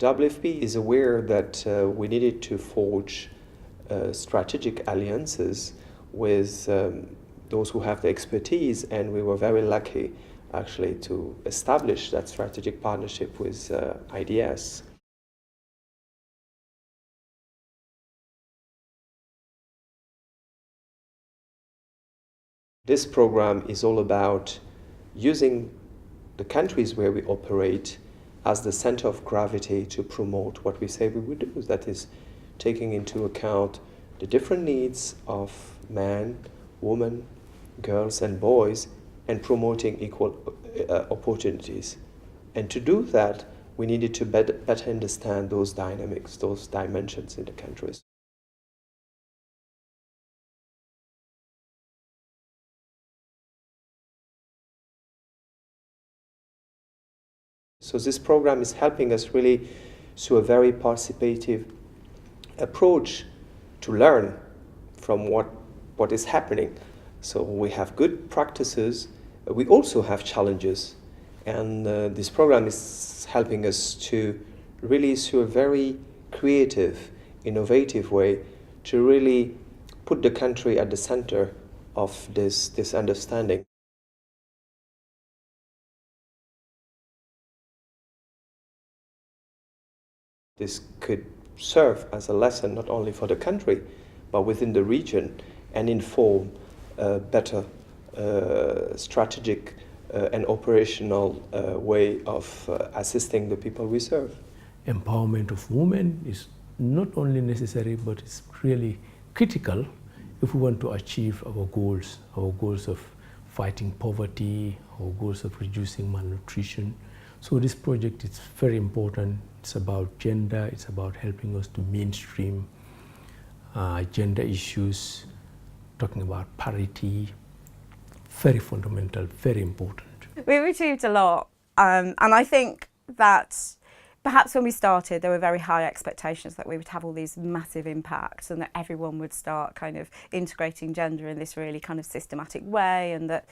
WFP is aware that we needed to forge strategic alliances with those who have the expertise, and we were very lucky actually to establish that strategic partnership with IDS. This program is all about using the countries where we operate as the center of gravity to promote what we say we would do. That is, taking into account the different needs of men, women, girls and boys, and promoting equal opportunities. And to do that, we needed to better understand those dynamics, those dimensions in the countries. So this program is helping us really through a very participative approach to learn from what is happening. So we have good practices, we also have challenges, and this program is helping us to really, through a very creative, innovative way, to really put the country at the center of this understanding. This could serve as a lesson not only for the country, but within the region, and inform a better strategic and operational way of assisting the people we serve. Empowerment of women is not only necessary, but it's really critical if we want to achieve our goals of fighting poverty, our goals of reducing malnutrition. So this project is very important. It's about gender, it's about helping us to mainstream gender issues, talking about parity, very fundamental, very important. We've achieved a lot, and I think that perhaps when we started there were very high expectations that we would have all these massive impacts and that everyone would start kind of integrating gender in this really kind of systematic way, and that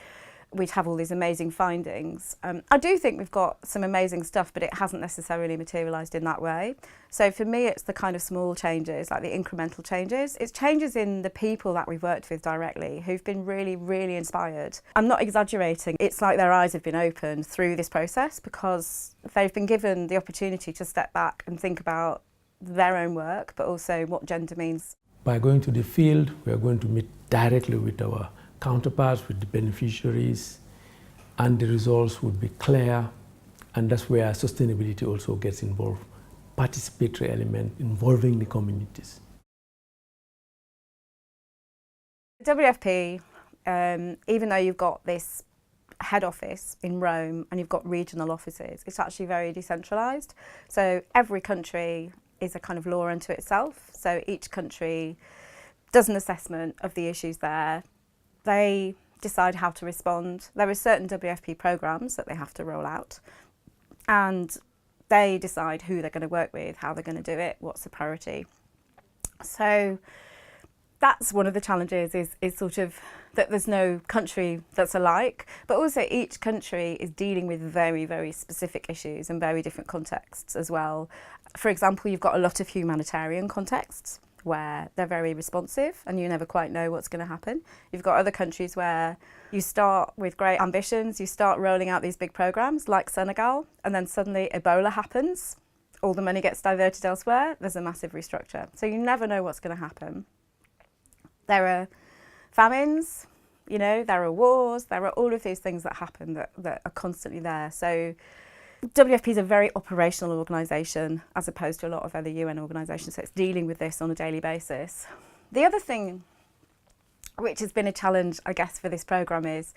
we'd have all these amazing findings. I do think we've got some amazing stuff, but it hasn't necessarily materialised in that way. So for me, it's the kind of small changes, like the incremental changes. It's changes in the people that we've worked with directly who've been really, really inspired. I'm not exaggerating. It's like their eyes have been opened through this process because they've been given the opportunity to step back and think about their own work, but also what gender means. By going to the field, we are going to meet directly with our counterparts, with the beneficiaries, and the results would be clear, and that's where sustainability also gets involved, participatory element involving the communities. WFP, even though you've got this head office in Rome and you've got regional offices, it's actually very decentralised. So every country is a kind of law unto itself. So each country does an assessment of the issues there. They decide how to respond. There are certain WFP programmes that they have to roll out, and they decide who they're going to work with, how they're going to do it, what's the priority. So that's one of the challenges, is sort of that there's no country that's alike, but also each country is dealing with very, very specific issues and very different contexts as well. For example, you've got a lot of humanitarian contexts where they're very responsive and you never quite know what's going to happen. You've got other countries where you start with great ambitions, you start rolling out these big programs like Senegal, and then suddenly Ebola happens, all the money gets diverted elsewhere, there's a massive restructure. So you never know what's going to happen. There are famines, you know, there are wars, there are all of these things that happen that are constantly there. So WFP is a very operational organisation as opposed to a lot of other UN organisations, so it's dealing with this on a daily basis. The other thing which has been a challenge, I guess, for this programme is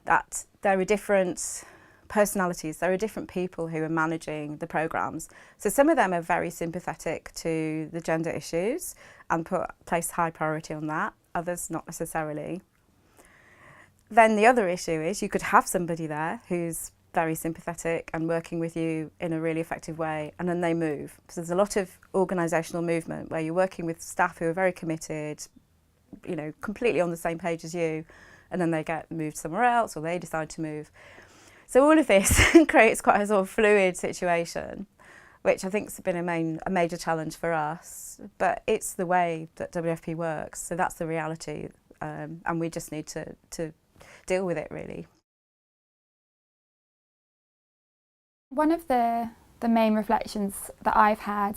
that there are different personalities, there are different people who are managing the programmes. So some of them are very sympathetic to the gender issues and place high priority on that, others not necessarily. Then the other issue is you could have somebody there who's very sympathetic and working with you in a really effective way, and then they move. So there's a lot of organisational movement where you're working with staff who are very committed, you know, completely on the same page as you, and then they get moved somewhere else or they decide to move. So all of this creates quite a sort of fluid situation which I think has been a major challenge for us. But it's the way that WFP works, so that's the reality, and we just need to deal with it, really. One of the main reflections that I've had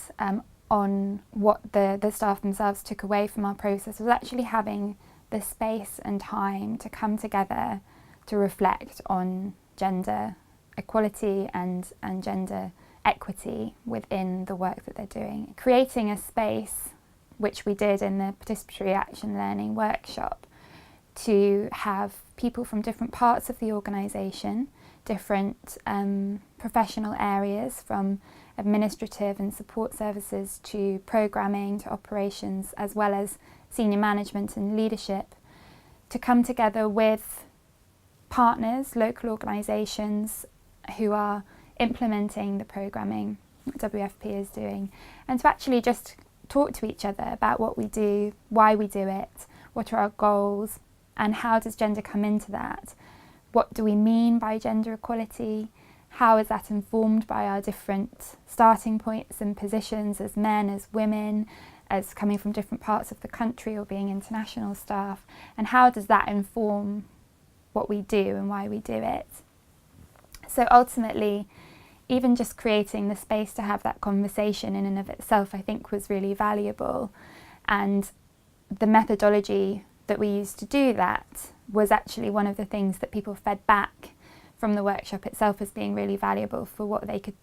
on what the staff themselves took away from our process was actually having the space and time to come together to reflect on gender equality and gender equity within the work that they're doing. Creating a space, which we did in the Participatory Action Learning workshop, to have people from different parts of the organisation, different professional areas, from administrative and support services to programming to operations, as well as senior management and leadership, to come together with partners, local organisations who are implementing the programming that WFP is doing, and to actually just talk to each other about what we do, why we do it, what are our goals, and how does gender come into that? What do we mean by gender equality? How is that informed by our different starting points and positions as men, as women, as coming from different parts of the country or being international staff? And how does that inform what we do and why we do it? So ultimately, even just creating the space to have that conversation in and of itself, I think, was really valuable. And the methodology that we used to do that was actually one of the things that people fed back from the workshop itself as being really valuable for what they could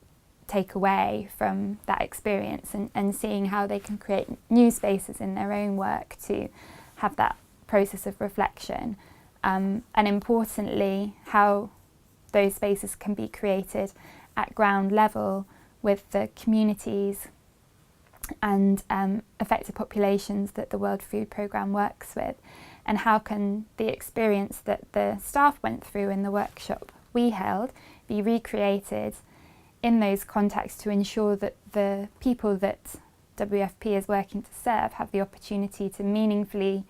take away from that experience, and seeing how they can create new spaces in their own work to have that process of reflection. And importantly, how those spaces can be created at ground level with the communities and affected populations that the World Food Programme works with, and how can the experience that the staff went through in the workshop we held be recreated in those contexts to ensure that the people that WFP is working to serve have the opportunity to meaningfully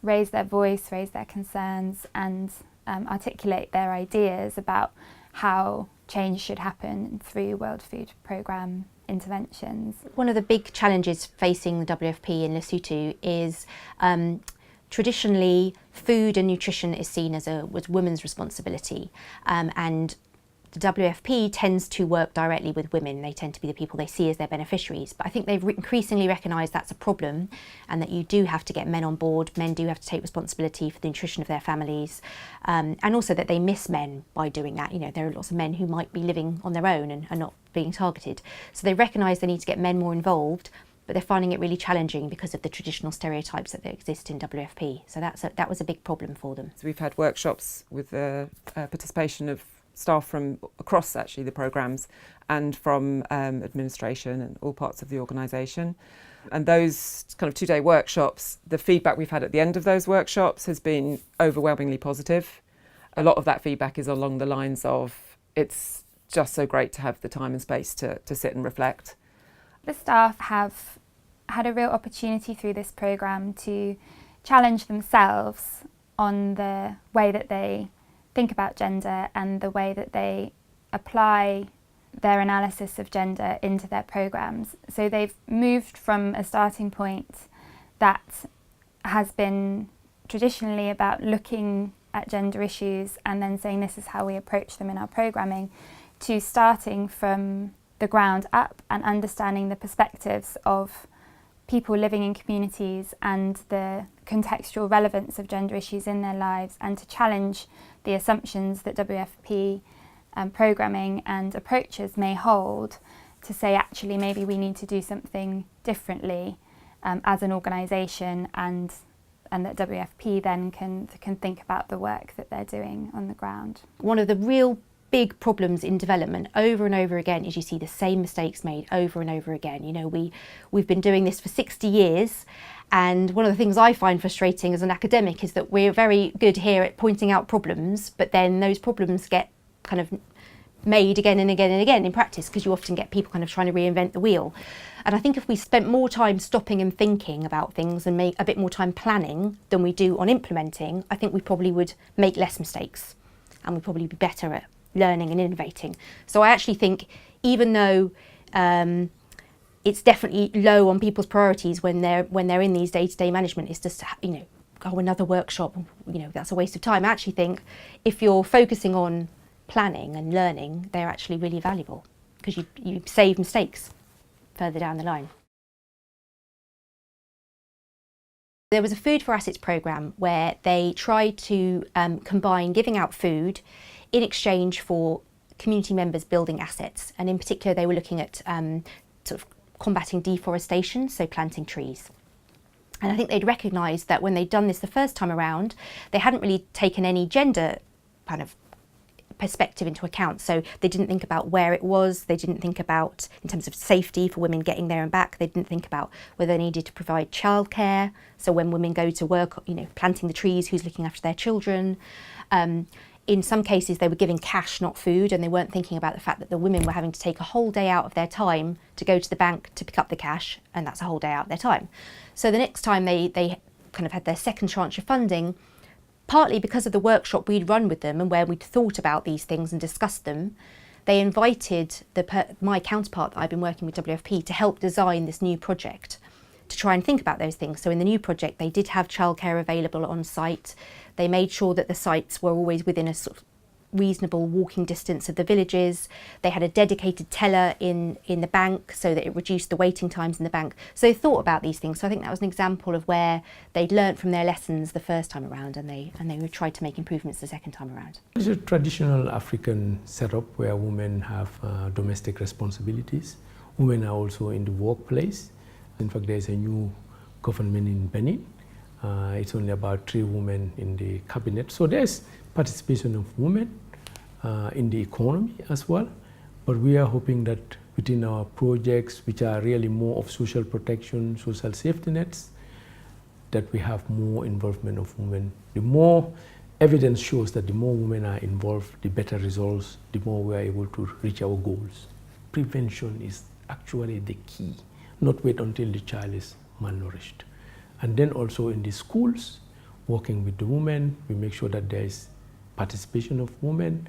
raise their voice, raise their concerns, and articulate their ideas about how change should happen through World Food Programme interventions. One of the big challenges facing the WFP in Lesotho is traditionally food and nutrition is seen as women's responsibility, and the WFP tends to work directly with women. They tend to be the people they see as their beneficiaries. But I think they've increasingly recognised that's a problem, and that you do have to get men on board. Men do have to take responsibility for the nutrition of their families, and also that they miss men by doing that. You know, there are lots of men who might be living on their own and are not being targeted. So they recognise they need to get men more involved, but they're finding it really challenging because of the traditional stereotypes that exist in WFP. So that was a big problem for them. So we've had workshops with the participation of staff from across actually the programmes and from administration and all parts of the organisation. And those kind of 2-day workshops, the feedback we've had at the end of those workshops has been overwhelmingly positive. A lot of that feedback is along the lines of, it's just so great to have the time and space to sit and reflect. The staff have had a real opportunity through this programme to challenge themselves on the way that they think about gender and the way that they apply their analysis of gender into their programmes. So they've moved from a starting point that has been traditionally about looking at gender issues and then saying this is how we approach them in our programming, to starting from the ground up and understanding the perspectives of people living in communities and the contextual relevance of gender issues in their lives, and to challenge the assumptions that WFP programming and approaches may hold, to say actually maybe we need to do something differently as an organisation, and that WFP then can think about the work that they're doing on the ground. One of the real big problems in development over and over again is you see the same mistakes made over and over again. You know, we've been doing this for 60 years, and one of the things I find frustrating as an academic is that we're very good here at pointing out problems, but then those problems get kind of made again and again and again in practice, because you often get people kind of trying to reinvent the wheel. And I think if we spent more time stopping and thinking about things and make a bit more time planning than we do on implementing, I think we probably would make less mistakes and we'd probably be better at learning and innovating. So I actually think, even though it's definitely low on people's priorities when they're in these day-to-day management. It's just, oh, another workshop, that's a waste of time. I actually think if you're focusing on planning and learning, they're actually really valuable because you save mistakes further down the line. There was a Food for Assets programme where they tried to combine giving out food in exchange for community members building assets, and in particular they were looking at sort of combating deforestation, so planting trees. And I think they'd recognised that when they'd done this the first time around, they hadn't really taken any gender kind of perspective into account. So they didn't think about where it was, they didn't think about, in terms of safety for women getting there and back, they didn't think about whether they needed to provide childcare. So when women go to work, planting the trees, who's looking after their children. In some cases they were giving cash, not food, and they weren't thinking about the fact that the women were having to take a whole day out of their time to go to the bank to pick up the cash, and that's a whole day out of their time. So the next time they kind of had their second tranche of funding, partly because of the workshop we'd run with them and where we'd thought about these things and discussed them, they invited my counterpart that I've been working with WFP to help design this new project, to try and think about those things. So in the new project they did have childcare available on site. They made sure that the sites were always within a sort of reasonable walking distance of the villages. They had a dedicated teller in the bank so that it reduced the waiting times in the bank. So they thought about these things. So I think that was an example of where they'd learnt from their lessons the first time around, and they tried to make improvements the second time around. It's a traditional African setup where women have domestic responsibilities. Women are also in the workplace. In fact, there's a new government in Benin. It's only about 3 women in the cabinet. So there's participation of women in the economy as well. But we are hoping that within our projects, which are really more of social protection, social safety nets, that we have more involvement of women. The more evidence shows that the more women are involved, the better results, the more we are able to reach our goals. Prevention is actually the key. Not wait until the child is malnourished. And then also in the schools, working with the women, we make sure that there is participation of women,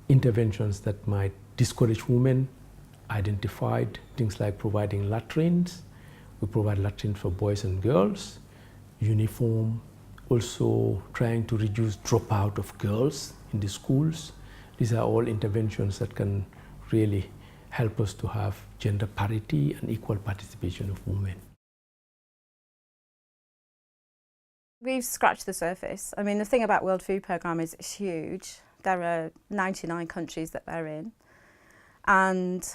interventions that might discourage women, identified things like providing latrines. We provide latrines for boys and girls, uniform, also trying to reduce dropout of girls in the schools. These are all interventions that can really help us to have gender parity and equal participation of women. We've scratched the surface. I mean, the thing about World Food Programme is it's huge. There are 99 countries that they're in. And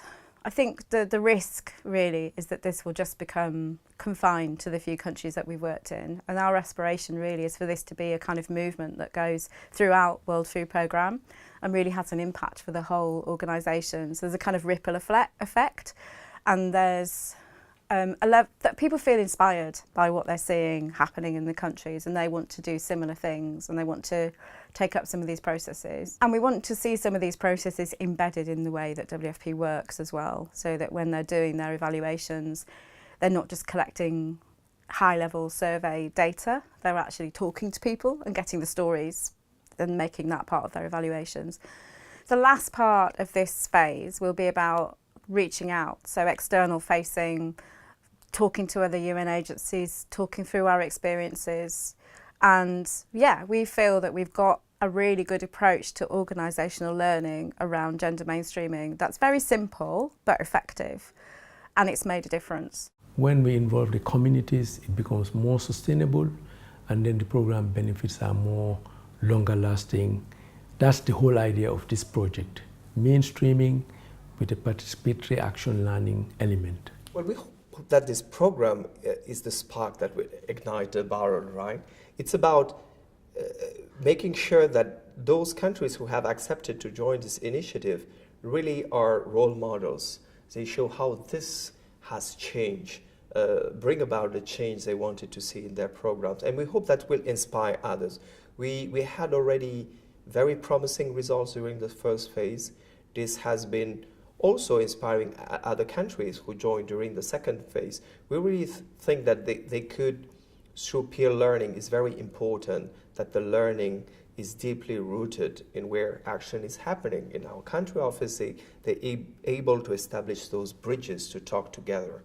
I think the risk really is that this will just become confined to the few countries that we've worked in. And our aspiration really is for this to be a kind of movement that goes throughout World Food Programme and really has an impact for the whole organisation. So there's a kind of ripple effect, and there's that people feel inspired by what they're seeing happening in the countries, and they want to do similar things, and they want to take up some of these processes. And we want to see some of these processes embedded in the way that WFP works as well, so that when they're doing their evaluations, they're not just collecting high-level survey data, they're actually talking to people and getting the stories and making that part of their evaluations. The last part of this phase will be about reaching out, so external facing, talking to other UN agencies, talking through our experiences. And yeah, we feel that we've got a really good approach to organisational learning around gender mainstreaming that's very simple but effective, and it's made a difference. When we involve the communities, it becomes more sustainable, and then the program benefits are more longer lasting. That's the whole idea of this project, mainstreaming with a participatory action learning element. Well, we hope that this program is the spark that will ignite the barrel, right? It's about making sure that those countries who have accepted to join this initiative really are role models. They show how this has changed, bring about the change they wanted to see in their programs. And we hope that will inspire others. We had already very promising results during the first phase. This has been also inspiring other countries who joined during the second phase. We really think that they could, through peer learning, is very important that the learning is deeply rooted in where action is happening. In our country office, they're able to establish those bridges to talk together.